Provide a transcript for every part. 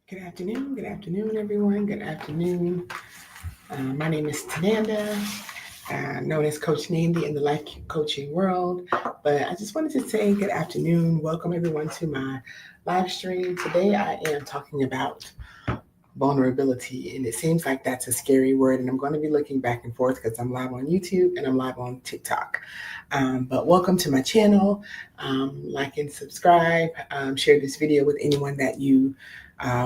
Good afternoon, everyone. Good afternoon. My name is Tananda, known as Coach Nandy in the life coaching world. But I just wanted to say good afternoon. Welcome, everyone, to my live stream. Today, I am talking about vulnerability, and it seems like that's a scary word. And I'm going to be looking back and forth because I'm live on YouTube and I'm live on TikTok. But welcome to my channel. Like and subscribe. Share this video with anyone that you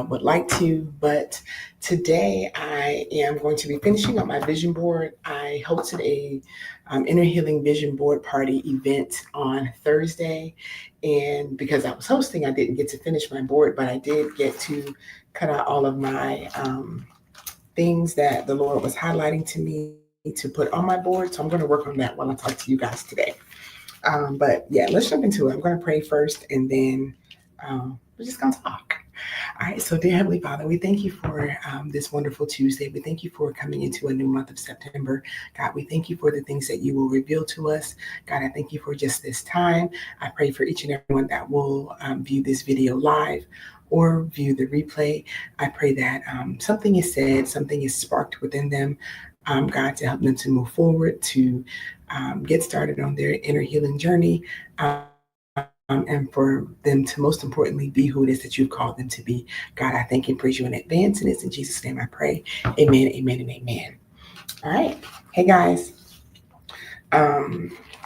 would like to. But today I am going to be finishing up my vision board. I hosted a inner healing vision board party event on Thursday, and because I was hosting, I didn't get to finish my board, but I did get to cut out all of my things that the Lord was highlighting to me to put on my board. So I'm going to work on that while I talk to you guys today. But yeah, let's jump into it. I'm going to pray first, and then we're just going to talk. All right, so dear Heavenly Father, we thank you for this wonderful Tuesday. We thank you for coming into a new month of September. God, we thank you for the things that you will reveal to us. God, I thank you for just this time. I pray for each and everyone that will view this video live or view the replay. I pray that something is said, something is sparked within them, God, to help them to move forward, to get started on their inner healing journey. And for them to most importantly be who it is that you've called them to be. God, I thank and praise you in advance. And it's in Jesus' name I pray. Amen, amen, and amen. All right. Hey, guys.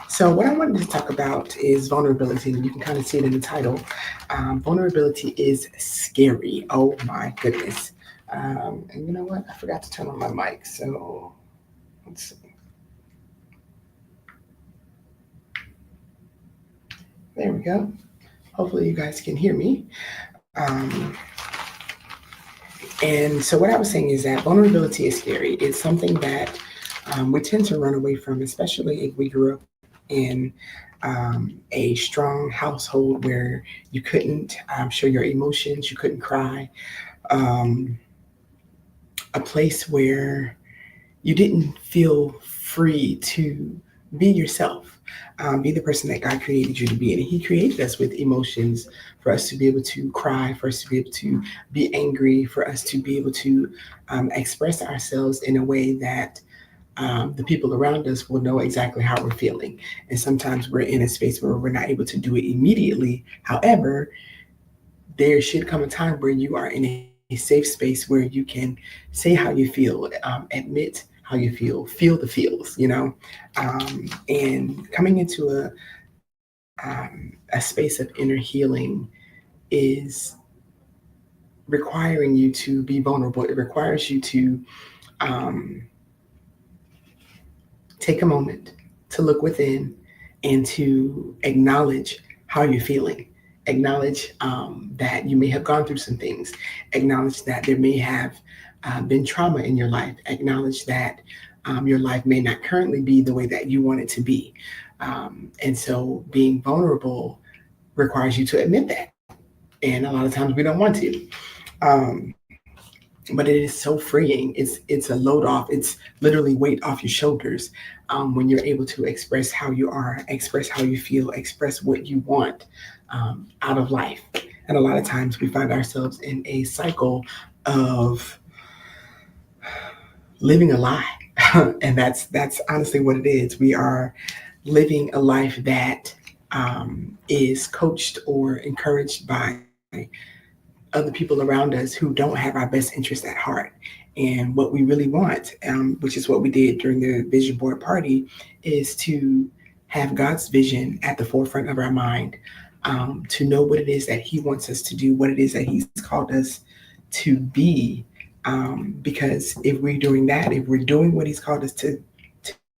So what I wanted to talk about is vulnerability. And you can kind of see it in the title. Vulnerability is scary. Oh, my goodness. And you know what? I forgot to turn on my mic. So let's see. There we go. Hopefully you guys can hear me. And so what I was saying is that vulnerability is scary. It's something that we tend to run away from, especially if we grew up in a strong household where you couldn't show your emotions, you couldn't cry, a place where you didn't feel free to be yourself, be the person that God created you to be. And He created us with emotions for us to be able to cry, for us to be able to be angry, for us to be able to express ourselves in a way that the people around us will know exactly how we're feeling. And sometimes we're in a space where we're not able to do it immediately. However, there should come a time where you are in a safe space where you can say how you feel, admit how you feel the feels, and coming into a space of inner healing is requiring you to be vulnerable. It requires you to take a moment to look within and to acknowledge how you're feeling. Acknowledge that you may have gone through some things. Acknowledge that there may have been trauma in your life. Acknowledge that your life may not currently be the way that you want it to be. And so being vulnerable requires you to admit that. And a lot of times we don't want to. But it is so freeing. It's a load off. It's literally weight off your shoulders when you're able to express how you are, express how you feel, express what you want out of life. And a lot of times we find ourselves in a cycle of living a lie. And that's honestly what it is. We are living a life that is coached or encouraged by other people around us who don't have our best interest at heart. And what we really want, which is what we did during the vision board party, is to have God's vision at the forefront of our mind, to know what it is that He wants us to do, what it is that He's called us to be. Because if we're doing that, if we're doing what He's called us to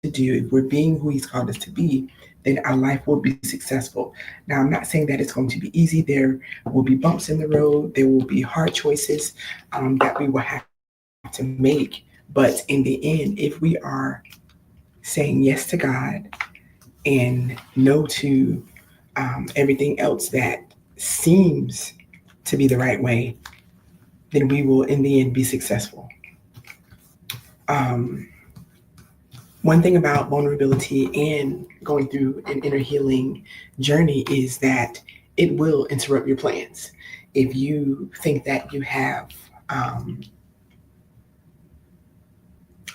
do, if we're being who He's called us to be, then our life will be successful. Now, I'm not saying that it's going to be easy. There will be bumps in the road. There will be hard choices that we will have to make. But in the end, if we are saying yes to God and no to everything else that seems to be the right way, then we will in the end be successful. One thing about vulnerability and going through an inner healing journey is that it will interrupt your plans. if you think that you have um,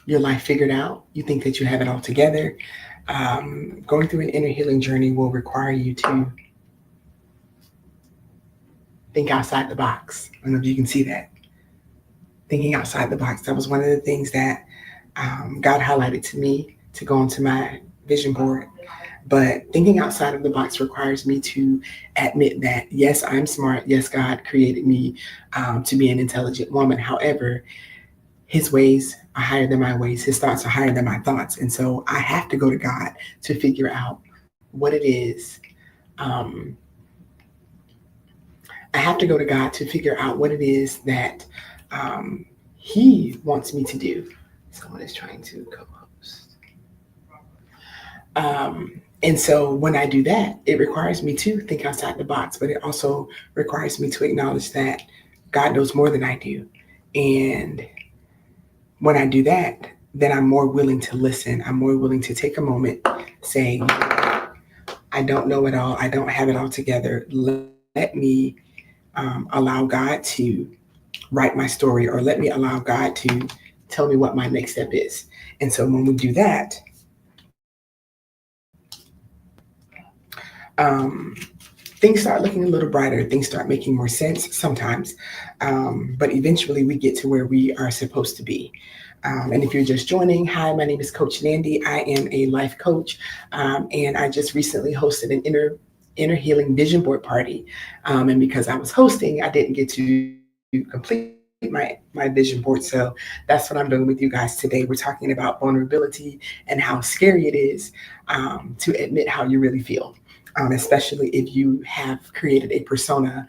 your life figured out, you think that you have it all together, going through an inner healing journey will require you to think outside the box. I don't know if you can see that. Thinking outside the box. That was one of the things that God highlighted to me to go onto my vision board. But thinking outside of the box requires me to admit that, yes, I'm smart. Yes, God created me to be an intelligent woman. However, his ways are higher than my ways. His thoughts are higher than my thoughts. And so I have to go to God to figure out what it is. Um, I have to go to God to figure out what it is that um, he wants me to do. Someone is trying to co-host. And so when I do that, it requires me to think outside the box, but it also requires me to acknowledge that God knows more than I do. And when I do that, then I'm more willing to listen. I'm more willing to take a moment saying, I don't know it all. I don't have it all together. Let me allow God to write my story, or let me allow God to tell me what my next step is. And so when we do that, um, things start looking a little brighter. Things start making more sense sometimes. But eventually we get to where we are supposed to be. And if you're just joining, hi, my name is Coach Nandy. I am a life coach, and I just recently hosted an inner healing vision board party. And because I was hosting, I didn't get to complete my vision board. So that's what I'm doing with you guys today. We're talking about vulnerability and how scary it is to admit how you really feel. Especially if you have created a persona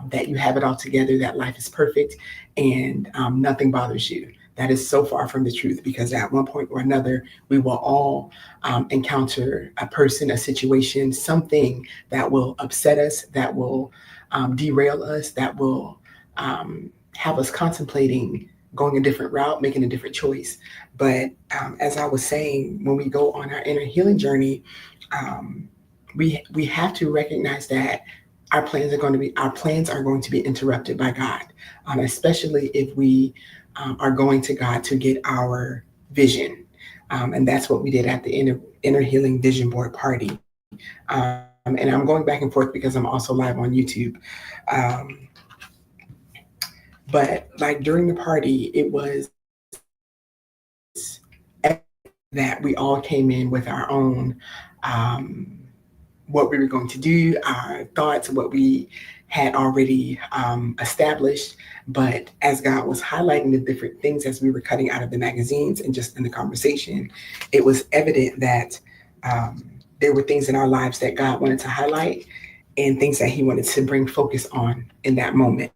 that you have it all together, that life is perfect, and nothing bothers you. That is so far from the truth, because at one point or another, we will all encounter a person, a situation, something that will upset us, that will derail us, that will have us contemplating going a different route, making a different choice. But as I was saying, when we go on our inner healing journey, um, we have to recognize that our plans are going to be interrupted by God, especially if we are going to God to get our vision. And that's what we did at the inner healing vision board party. And I'm going back and forth because I'm also live on YouTube. Um, but like during the party, it was that we all came in with our own what we were going to do, our thoughts, what we had already established. But as God was highlighting the different things as we were cutting out of the magazines and just in the conversation, it was evident that there were things in our lives that God wanted to highlight and things that He wanted to bring focus on in that moment.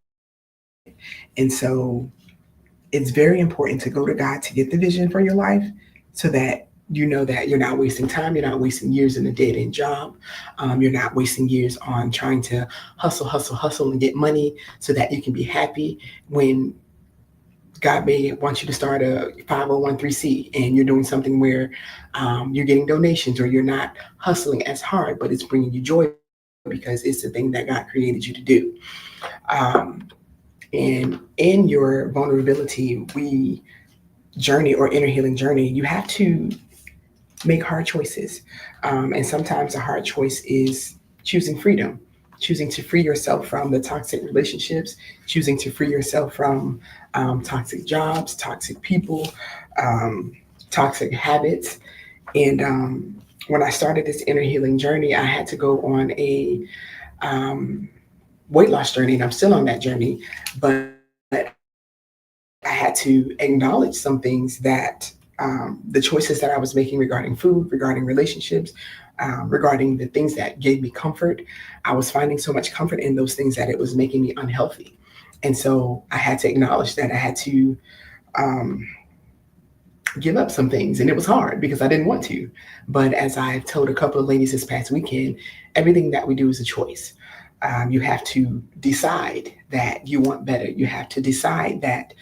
And so it's very important to go to God to get the vision for your life so that you know that you're not wasting time, you're not wasting years in a dead end job, you're not wasting years on trying to hustle and get money so that you can be happy when God may want you to start a 501c and you're doing something where you're getting donations, or you're not hustling as hard, but it's bringing you joy because it's the thing that God created you to do. Um, and in your vulnerability, journey or inner healing journey, you have to make hard choices. And sometimes a hard choice is choosing freedom, choosing to free yourself from the toxic relationships, choosing to free yourself from toxic jobs, toxic people, um, toxic habits. And when I started this inner healing journey, I had to go on a um, weight loss journey, and I'm still on that journey. But I had to acknowledge some things that the choices that I was making regarding food, regarding relationships, regarding the things that gave me comfort. I was finding so much comfort in those things that it was making me unhealthy. And so I had to acknowledge that. I had to um, give up some things, and it was hard because I didn't want to. But as I told a couple of ladies this past weekend, everything that we do is a choice. You have to decide that you want better. You have to decide that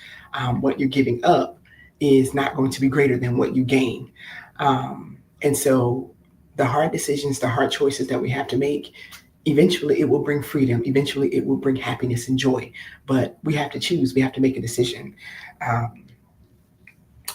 what you're giving up is not going to be greater than what you gain. And so the hard decisions, the hard choices that we have to make, eventually it will bring freedom. Eventually it will bring happiness and joy. But we have to choose. We have to make a decision. Um,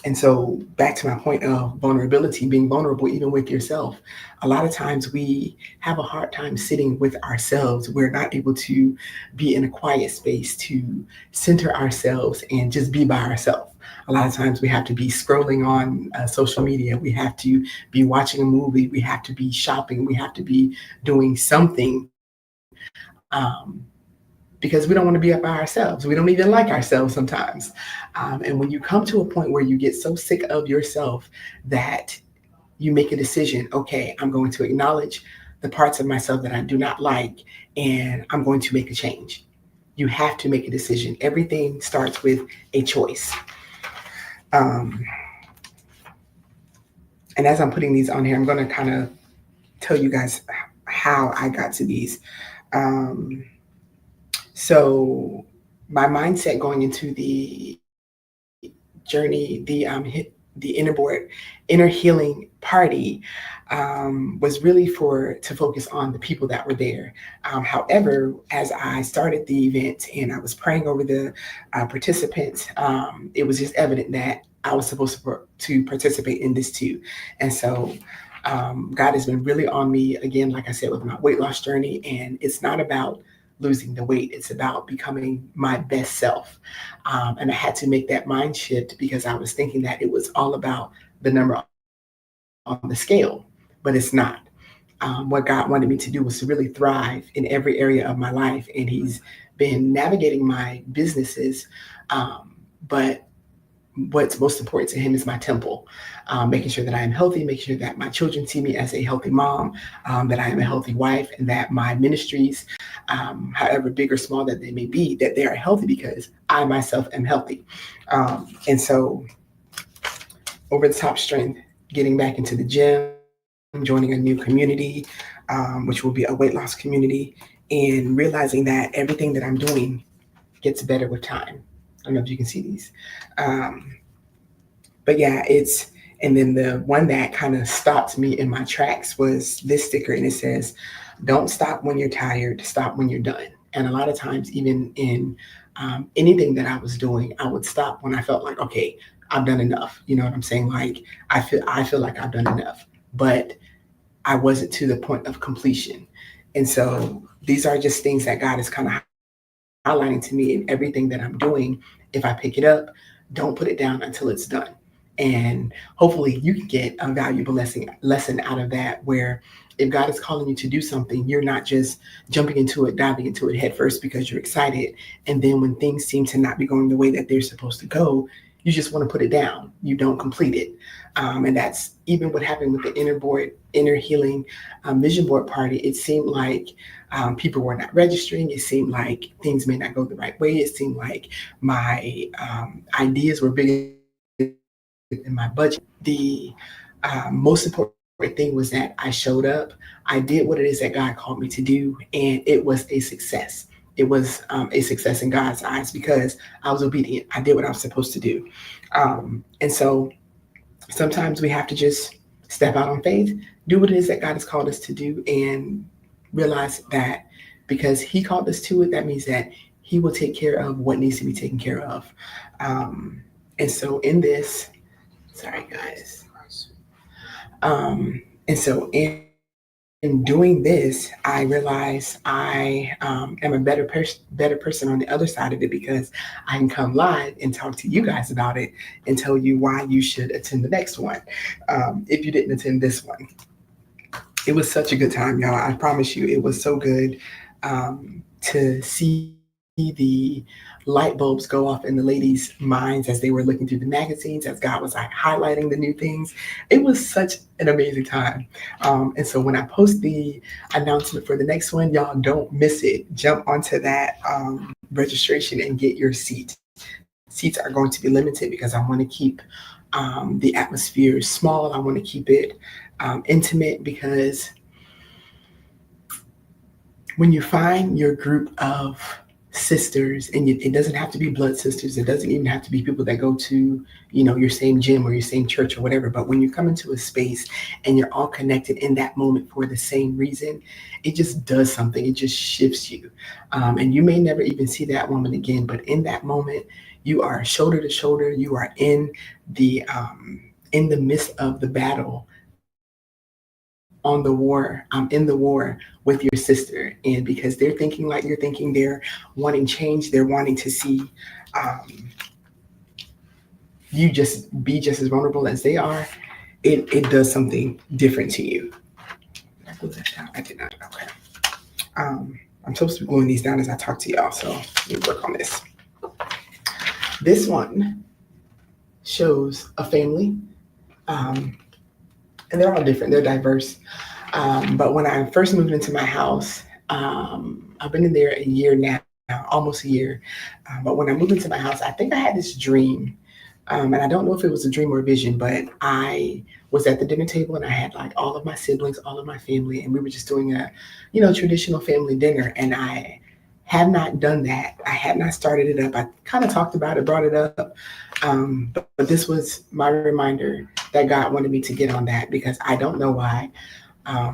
and so, back to my point of vulnerability, being vulnerable even with yourself. A lot of times we have a hard time sitting with ourselves. We're not able to be in a quiet space to center ourselves and just be by ourselves. A lot of times we have to be scrolling on social media. We have to be watching a movie. We have to be shopping. We have to be doing something, because we don't want to be up by ourselves. We don't even like ourselves sometimes. And when you come to a point where you get so sick of yourself that you make a decision, okay, I'm going to acknowledge the parts of myself that I do not like, and I'm going to make a change. You have to make a decision. Everything starts with a choice. Um, and as I'm putting these on here, I'm going to kind of tell you guys how I got to these. Um, so, my mindset going into the journey, the inner healing party, was really to focus on the people that were there. However, as I started the event and I was praying over the participants, it was just evident that I was supposed to participate in this too. And so, God has been really on me again, like I said, with my weight loss journey. And it's not about losing the weight, it's about becoming my best self. And I had to make that mind shift because I was thinking that it was all about the number on the scale, but it's not. What God wanted me to do was to really thrive in every area of my life. And He's been navigating my businesses. But what's most important to Him is my temple, making sure that I am healthy, making sure that my children see me as a healthy mom, that I am a healthy wife, and that my ministries, however big or small that they may be, that they are healthy because I myself am healthy. And so, over the top strength, getting back into the gym, joining a new community, which will be a weight loss community, and realizing that everything that I'm doing gets better with time. I don't know if you can see these. Um, but yeah, and then the one that kind of stopped me in my tracks was this sticker, and it says, "Don't stop when you're tired, stop when you're done." And a lot of times, even in anything that I was doing, I would stop when I felt like, okay, I've done enough. You know what I'm saying? Like I feel like I've done enough, but I wasn't to the point of completion. And so these are just things that God is kind of highlighting to me in everything that I'm doing. If I pick it up, don't put it down until it's done. And hopefully you can get a valuable lesson out of that, where if God is calling you to do something, you're not just jumping into it, diving into it head first because you're excited. And then when things seem to not be going the way that they're supposed to go, you just want to put it down. You don't complete it. And that's even what happened with the inner healing vision board party. It seemed like people were not registering. It seemed like things may not go the right way. It seemed like my ideas were bigger than my budget. The most important thing was that I showed up. I did what it is that God called me to do, and it was a success. It was a success in God's eyes because I was obedient. I did what I was supposed to do. And so sometimes we have to just step out on faith, do what it is that God has called us to do, and realize that because He called us to it, that means that He will take care of what needs to be taken care of. And so in this, sorry guys. And so in doing this, I realize I am a better person on the other side of it because I can come live and talk to you guys about it and tell you why you should attend the next one, if you didn't attend this one. It was such a good time, y'all. I promise you, it was so good to see the light bulbs go off in the ladies' minds as they were looking through the magazines, as God was like highlighting the new things. It was such an amazing time. And so when I post the announcement for the next one, y'all don't miss it. Jump onto that registration and get your seat. Seats are going to be limited because I want to keep the atmosphere small. I want to keep it intimate because when you find your group of sisters, and it doesn't have to be blood sisters. It doesn't even have to be people that go to, your same gym or your same church or whatever. But when you come into a space and you're all connected in that moment for the same reason, it just does something. It just shifts you. And you may never even see that woman again, but in that moment, you are shoulder to shoulder. You are in the midst of the battle, on the war. I'm in the war with your sister. And because they're thinking like you're thinking, they're wanting change, they're wanting to see um, you just be just as vulnerable as they are, it does something different to you. Did I glue that down? I did not. Okay. I'm supposed to be gluing these down as I talk to y'all, so let me work on this. This one shows a family, and they're all different. They're diverse. But when I first moved into my house, I've been in there a year now, almost a year. But when I moved into my house, I think I had this dream. And I don't know if it was a dream or a vision, but I was at the dinner table and I had like all of my siblings, all of my family, and we were just doing a, traditional family dinner. And I had not done that. I had not started it up. I kind of talked about it, brought it up. But this was my reminder that God wanted me to get on that because I don't know why.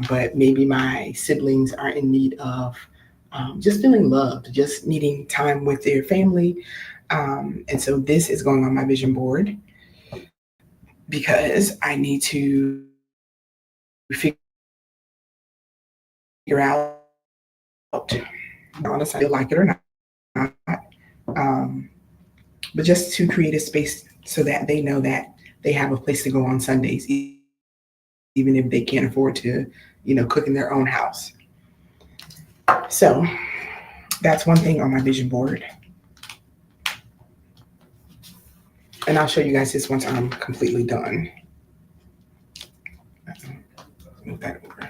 But maybe my siblings are in need of just feeling loved, just needing time with their family. And so this is going on my vision board because I need to figure out, honestly, I feel like it or not, um, but just to create a space so that they know that they have a place to go on Sundays, even if they can't afford to, cook in their own house. So that's one thing on my vision board. And I'll show you guys this once I'm completely done. Move that over.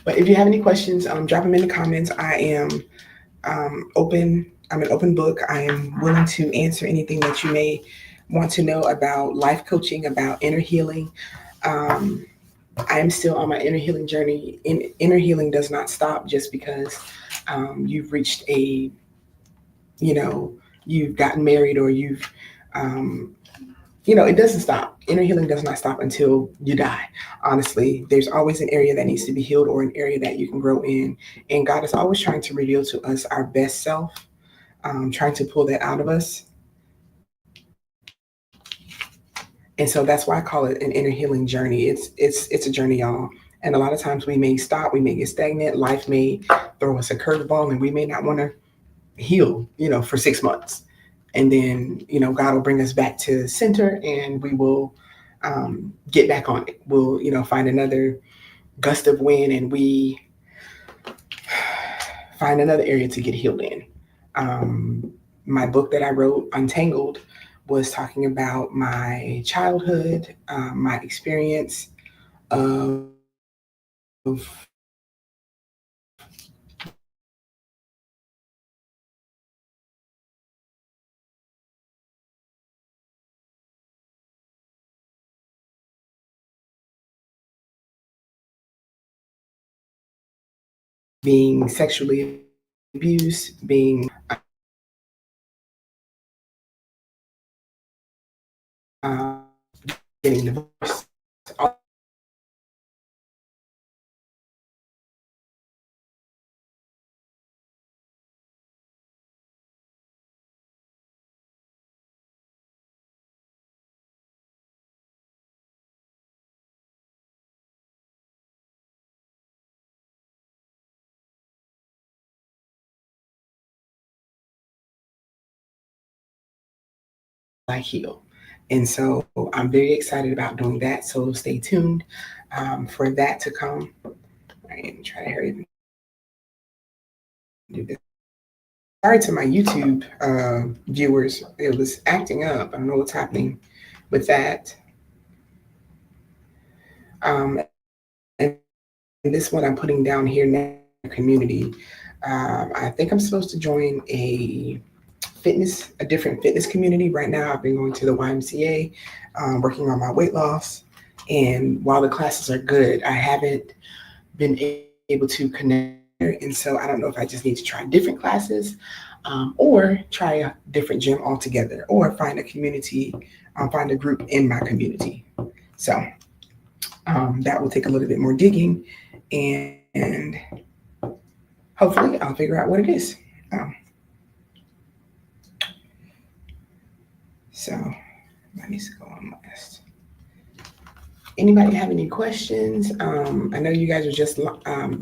But if you have any questions, drop them in the comments. I am open. I'm an open book. I am willing to answer anything that you may want to know about life coaching, about inner healing. I am still on my inner healing journey. Inner healing does not stop just because you've reached you've gotten married or um, it doesn't stop. Inner healing does not stop until you die. Honestly, there's always an area that needs to be healed or an area that you can grow in. And God is always trying to reveal to us our best self, trying to pull that out of us. And so that's why I call it an inner healing journey. It's a journey, y'all. And a lot of times we may stop, we may get stagnant. Life may throw us a curveball, and we may not want to heal, for 6 months. And then, God will bring us back to center, and we will get back on it. We'll, find another gust of wind, and we find another area to get healed in. My book that I wrote, Untangled, was talking about my childhood, my experience of being sexually abused, being uh, getting divorced, I heal. And so I'm very excited about doing that. So stay tuned for that to come. All right, try to hurry up and do this. Sorry to my YouTube viewers. It was acting up. I don't know what's happening with that. And this one I'm putting down here now, community. I think I'm supposed to join a different fitness community. Right now, I've been going to the YMCA, working on my weight loss. And while the classes are good, I haven't been able to connect And so I don't know if I just need to try different classes, or try a different gym altogether, or find a community, find a group in my community. So that will take a little bit more digging, and hopefully I'll figure out what it is. Um, so that needs to go on last. Anybody have any questions? I know you guys are just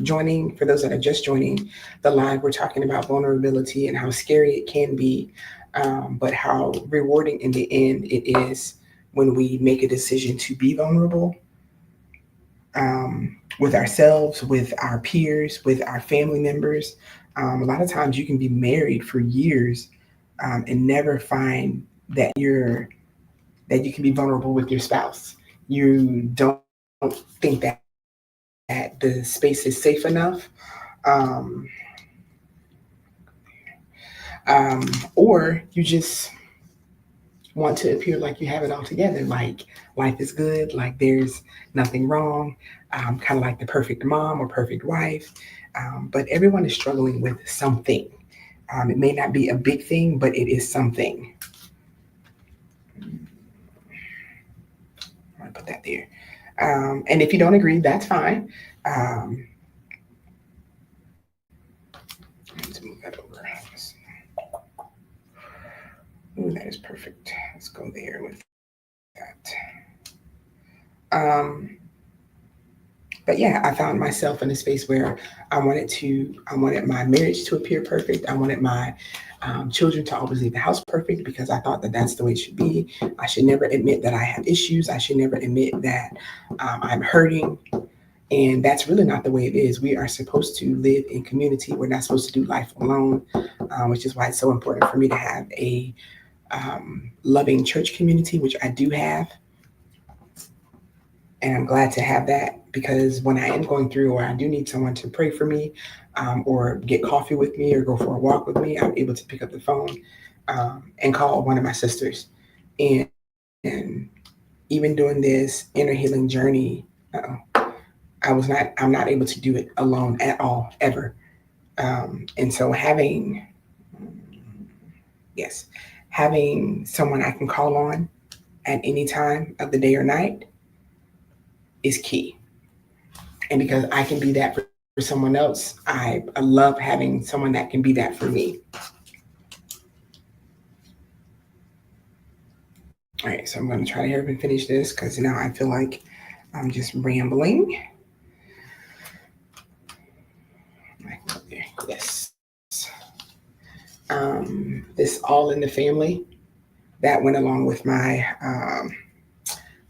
joining. For those that are just joining the live, we're talking about vulnerability and how scary it can be, but how rewarding in the end it is when we make a decision to be vulnerable, with ourselves, with our peers, with our family members. A lot of times you can be married for years, and never find that you can be vulnerable with your spouse. You don't think that the space is safe enough, um, or you just want to appear like you have it all together, like life is good, like there's nothing wrong, kind of like the perfect mom or perfect wife. But everyone is struggling with something. It may not be a big thing, but it is something. I'm gonna put that there. And if you don't agree, that's fine. Um, let's move that over. Ooh, that is perfect. Let's go there with that. Um, but yeah, I found myself in a space where I wanted my marriage to appear perfect. I wanted my children to always leave the house perfect because I thought that that's the way it should be. I should never admit that I have issues. I should never admit that I'm hurting. And that's really not the way it is. We are supposed to live in community. We're not supposed to do life alone, which is why it's so important for me to have a loving church community, which I do have. And I'm glad to have that because when I am going through or I do need someone to pray for me, or get coffee with me or go for a walk with me, I'm able to pick up the phone, and call one of my sisters. And even doing this inner healing journey, I'm not able to do it alone at all, ever. And so yes, having someone I can call on at any time of the day or night is key. And because I can be that for someone else, I love having someone that can be that for me. All right, so I'm going to try to hurry up and finish this because now I feel like I'm just rambling. Yes. This all in the family that went along with my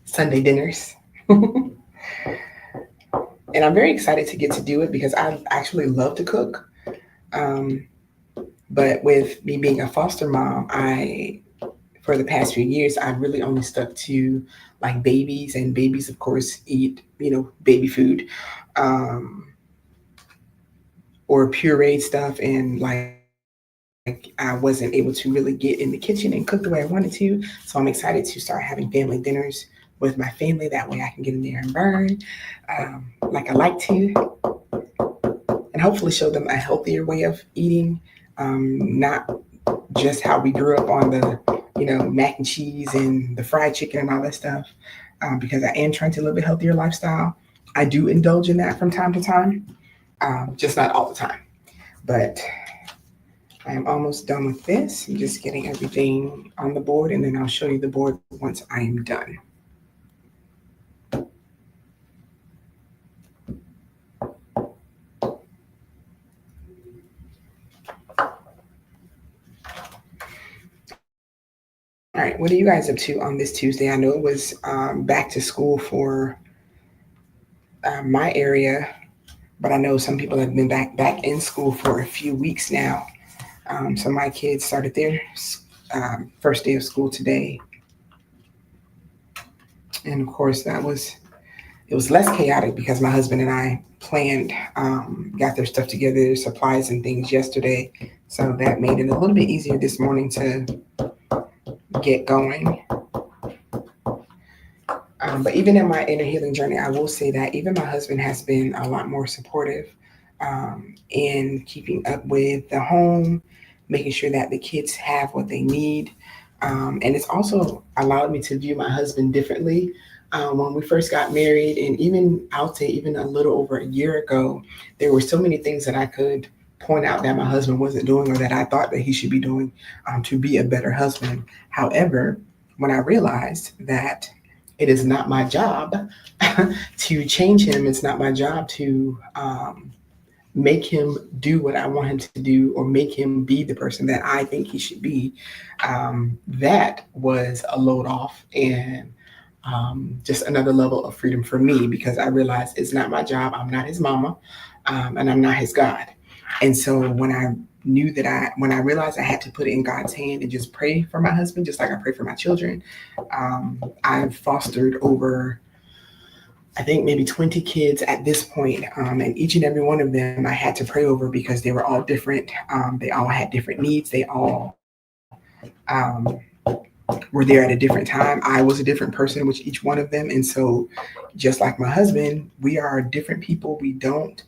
Sunday dinners. And I'm very excited to get to do it because I actually love to cook. Um, but with me being a foster mom, for the past few years, I've really only stuck to like babies, and babies, of course, eat, baby food, um, or pureed stuff. And like, I wasn't able to really get in the kitchen and cook the way I wanted to. So I'm excited to start having family dinners with my family. That way I can get in there and burn, like I like to, and hopefully show them a healthier way of eating, not just how we grew up on the, mac and cheese and the fried chicken and all that stuff. Because I am trying to live a healthier lifestyle. I do indulge in that from time to time, just not all the time. But I am almost done with this. I'm just getting everything on the board, and then I'll show you the board once I am done. All right, what are you guys up to on this Tuesday? I know it was back to school for my area, but I know some people have been back in school for a few weeks now. So my kids started their first day of school today, and of course it was less chaotic because my husband and I planned, got their stuff together, their supplies and things yesterday, so that made it a little bit easier this morning to get going. But even in my inner healing journey, I will say that even my husband has been a lot more supportive. in keeping up with the home, making sure that the kids have what they need. And it's also allowed me to view my husband differently. When we first got married, and even I'll say even a little over a year ago, there were so many things that I could point out that my husband wasn't doing or that I thought that he should be doing to be a better husband. However, when I realized that it is not my job to change him, it's not my job to make him do what I want him to do or make him be the person that I think he should be, that was a load off and just another level of freedom for me because I realized it's not my job. I'm not his mama, and I'm not his God. And so when I realized I had to put it in God's hand and just pray for my husband, just like I pray for my children, I've fostered over I think maybe 20 kids at this point, and each and every one of them I had to pray over because they were all different. They all had different needs. They all um, were there at a different time. I was a different person with each one of them, and so just like my husband, we are different people. We don't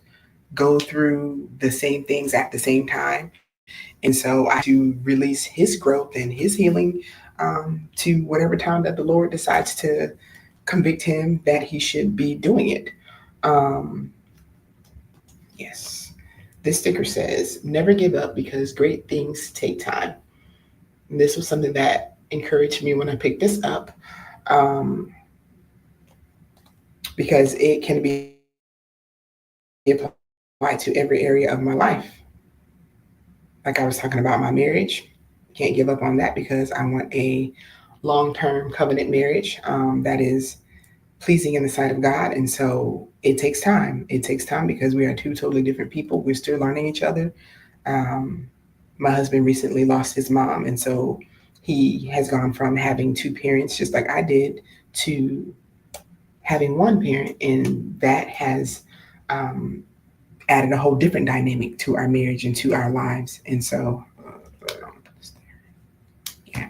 go through the same things at the same time, and so I had to release his growth and his healing to whatever time that the Lord decides to convict him that he should be doing it. Um, yes. This sticker says, never give up because great things take time. And this was something that encouraged me when I picked this up um, because it can be applied to every area of my life. Like I was talking about my marriage, can't give up on that because I want a long term covenant marriage that is pleasing in the sight of God. And so it takes time. It takes time because we are two totally different people. We're still learning each other. Um, my husband recently lost his mom. And so he has gone from having two parents, just like I did, to having one parent. And that has um, added a whole different dynamic to our marriage and to our lives. And so, yeah.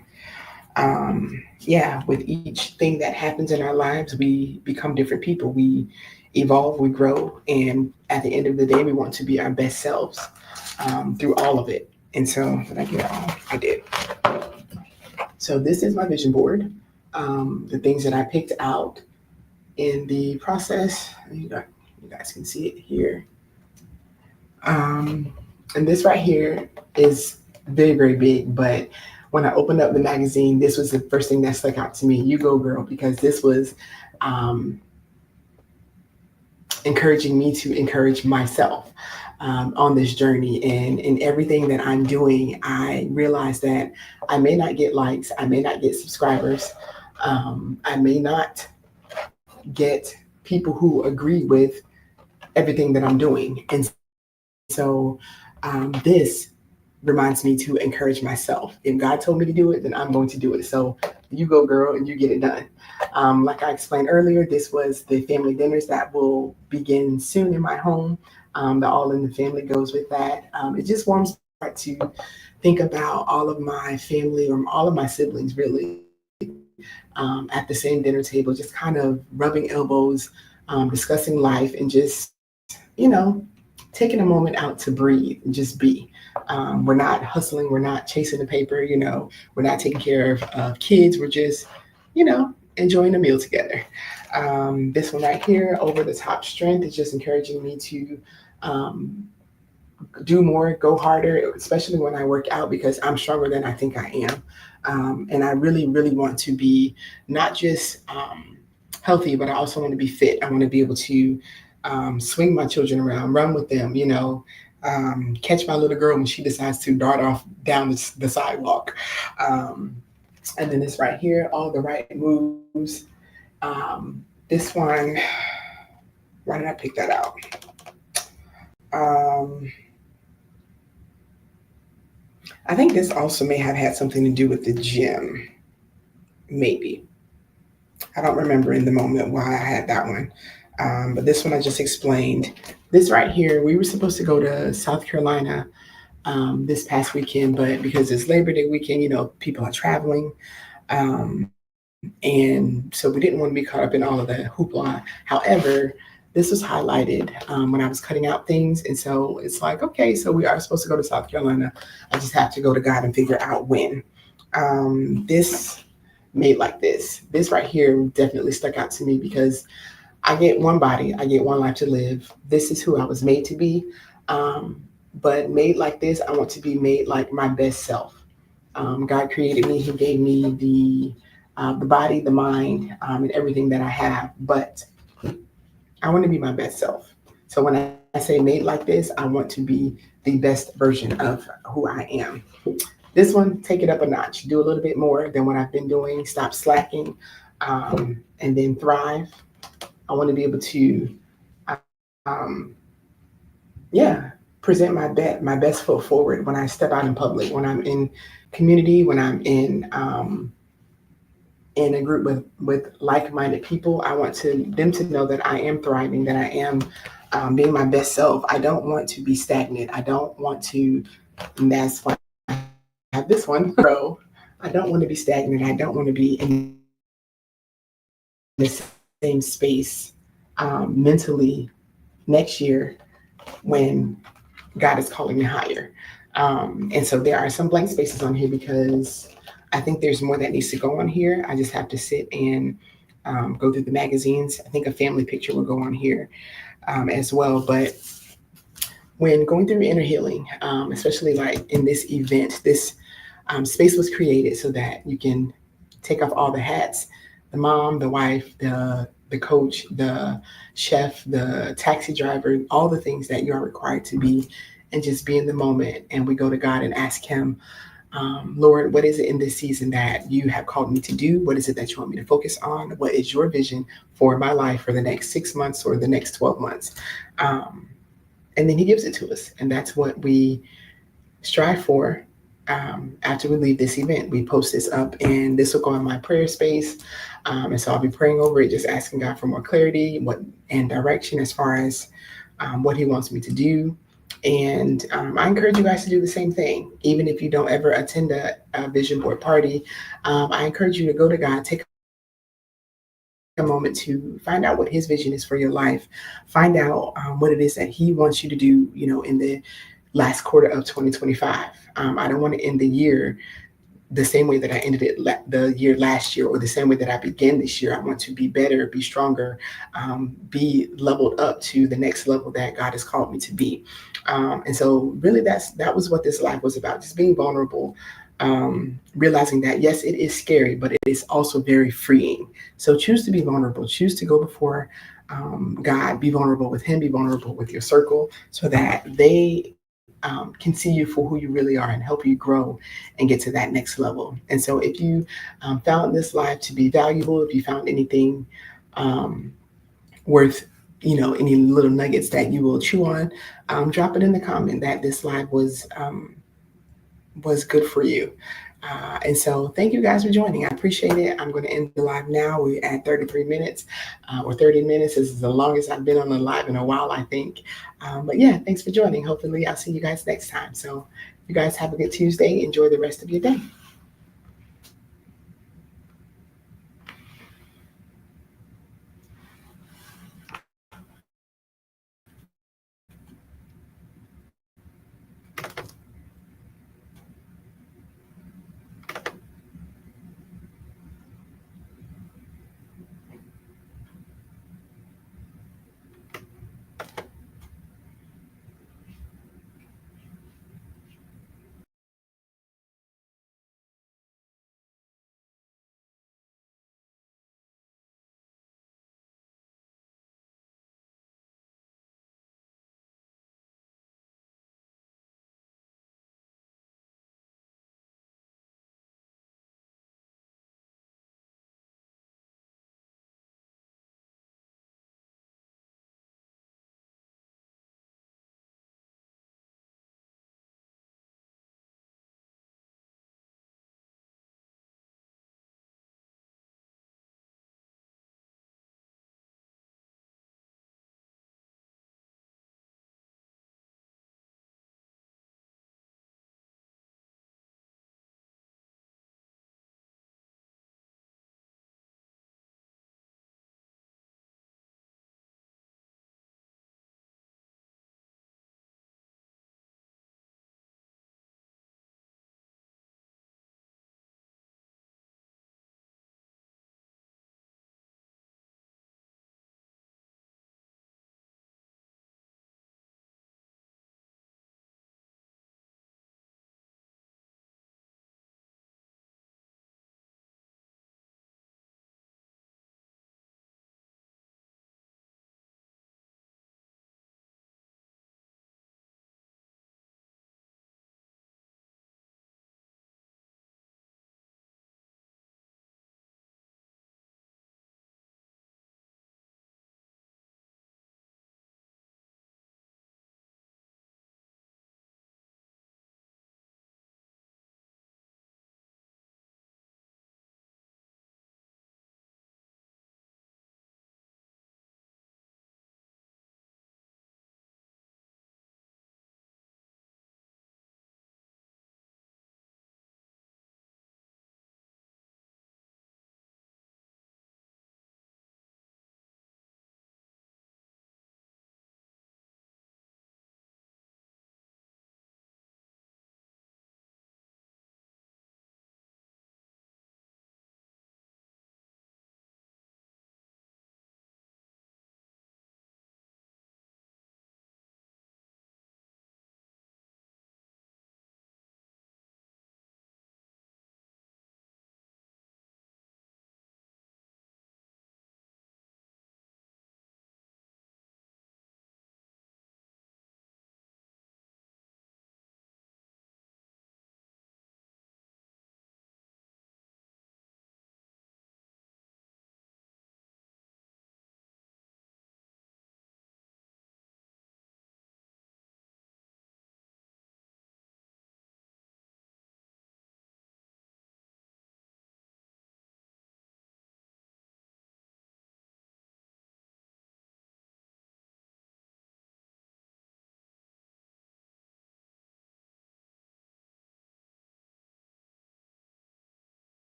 Yeah, with each thing that happens in our lives, we become different people. We evolve, we grow, and at the end of the day, we want to be our best selves through all of it. And so, did I get it all? I did. So, this is my vision board. The things that I picked out in the process, you guys can see it here. Um, and this right here is very, very big, but when I opened up the magazine, this was the first thing that stuck out to me. You go, girl, because this was um, encouraging me to encourage myself on this journey. And in everything that I'm doing, I realize that I may not get likes, I may not get subscribers, I may not get people who agree with everything that I'm doing. And so this reminds me to encourage myself. If God told me to do it, then I'm going to do it. So you go, girl, and you get it done. Like I explained earlier, this was the family dinners that will begin soon in my home. The All in the Family goes with that. It just warms my heart to think about all of my family or all of my siblings really at the same dinner table, just kind of rubbing elbows, discussing life, and just, taking a moment out to breathe and just be. We're not hustling, we're not chasing the paper, we're not taking care of kids, we're just, enjoying a meal together. This one right here, Over the Top Strength, is just encouraging me to um, do more, go harder, especially when I work out because I'm stronger than I think I am. And I really, really want to be not just healthy, but I also want to be fit. I want to be able to swing my children around, run with them, catch my little girl when she decides to dart off down the sidewalk. Um, and then this right here, All the Right Moves. This one, why did I pick that out? Um, I think this also may have had something to do with the gym, maybe. I don't remember in the moment why I had that one. But this one I just explained. This right here, we were supposed to go to South Carolina this past weekend, but because it's Labor Day weekend, people are traveling. And so we didn't want to be caught up in all of the hoopla. However, this was highlighted when I was cutting out things. And so it's like, okay, so we are supposed to go to South Carolina. I just have to go to God and figure out when. This made like this right here definitely stuck out to me because I get one body, I get one life to live. This is who I was made to be. Um, but made like this, I want to be made like my best self. God created me. He gave me the body, the mind, and everything that I have. But I want to be my best self. So when I say made like this, I want to be the best version of who I am. This one, take it up a notch. Do a little bit more than what I've been doing. Stop slacking, and then thrive. I want to be able to, um, yeah, present my best foot forward when I step out in public, when I'm in community, when I'm in a group with like-minded people. I want to them to know that I am thriving, that I am being my best self. I don't want to be stagnant. I don't want to, and that's why I have this one, grow. I don't want to be stagnant. I don't want to be in the same space mentally next year when God is calling me higher. And so there are some blank spaces on here because I think there's more that needs to go on here. I just have to sit and go through the magazines. I think a family picture will go on here as well. But when going through inner healing, especially like in this event, this space was created so that you can take off all the hats, the mom, the wife, the coach, the chef, the taxi driver, all the things that you are required to be, and just be in the moment. And we go to God and ask Him, Lord, what is it in this season that you have called me to do? What is it that you want me to focus on? What is your vision for my life for the next 6 months or the next 12 months? Um, and then He gives it to us. And that's what we strive for. After we leave this event, we post this up, and this will go in my prayer space. And so I'll be praying over it, just asking God for more clarity, and direction as far as what He wants me to do. And I encourage you guys to do the same thing. Even if you don't ever attend a vision board party, I encourage you to go to God, take a moment to find out what His vision is for your life, find out what it is that He wants you to do, in the last quarter of 2025. I don't want to end the year the same way that I ended it the year last year, or the same way that I began this year. I want to be better, be stronger, be leveled up to the next level that God has called me to be. And so really that was what this life was about, just being vulnerable, realizing that yes, it is scary, but it is also very freeing. So choose to be vulnerable, choose to go before God, be vulnerable with Him, be vulnerable with your circle, so that they can see you for who you really are and help you grow and get to that next level. And so if you found this live to be valuable, if you found anything um, worth, any little nuggets that you will chew on, drop it in the comment that this live was good for you. And so thank you guys for joining. I appreciate it. I'm going to end the live now. We're at 33 minutes or 30 minutes. This is the longest I've been on the live in a while, I think. But yeah, thanks for joining. Hopefully I'll see you guys next time. So you guys have a good Tuesday. Enjoy the rest of your day.